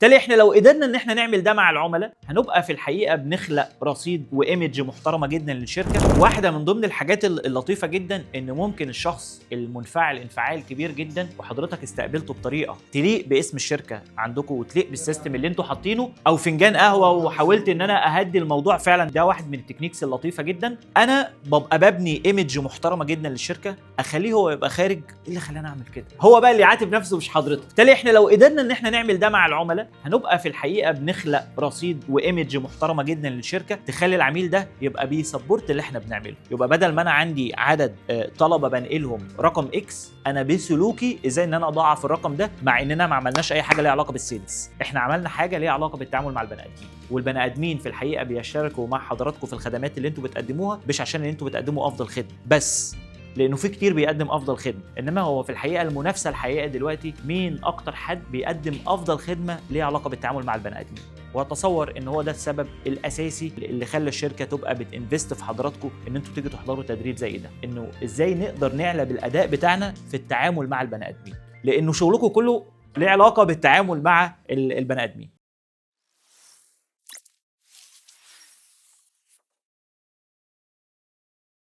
بالتالي احنا لو قدرنا ان احنا نعمل ده مع العملاء هنبقى في الحقيقه بنخلق رصيد وايمج محترمه جدا للشركه. واحده من ضمن الحاجات اللطيفه جدا ان ممكن الشخص المنفعل انفعال كبير جدا وحضرتك استقبلته بطريقه تليق باسم الشركه عندكم وتليق بالسيستم اللي انتوا حاطينه، او فنجان قهوه وحاولت ان انا اهدي الموضوع. فعلا ده واحد من التكنيكس اللطيفه جدا. انا ببقى ببني ايمج محترمه جدا للشركه، اخليه هو يبقى خارج ايه اللي خلاني اعمل كده، هو بقى اللي يعاتب نفسه مش حضرتك. بالتالي احنا لو قدرنا ان احنا نعمل ده مع العملاء هنبقى في الحقيقه بنخلق رصيد وايمج محترمه جدا للشركه تخلي العميل ده يبقى بيسبورت اللي احنا بنعمله. يبقى بدل ما انا عندي عدد طلبه بنقلهم رقم اكس، انا بسلوكي ازاي ان انا اضاعف الرقم ده، مع اننا ما عملناش اي حاجه ليها علاقه بالسيلز. احنا عملنا حاجه ليها علاقه بالتعامل مع البني ادمين، والبني ادمين في الحقيقه بيشتركوا مع حضراتكم في الخدمات اللي انتوا بتقدموها، مش عشان ان انتوا بتقدموا افضل خدمه بس، لانه في كتير بيقدم افضل خدمه، انما هو في الحقيقه المنافسه الحقيقيه دلوقتي مين اكتر حد بيقدم افضل خدمه ليها علاقه بالتعامل مع البني ادمين. واتصور ان هو ده السبب الاساسي اللي خلى الشركه تبقى بتنفست في حضراتكم ان انتوا تيجوا تحضروا تدريب زي ده، انه ازاي نقدر نعلى بالاداء بتاعنا في التعامل مع البني ادمين، لانه شغلكم كله ليه علاقه بالتعامل مع البني ادمين.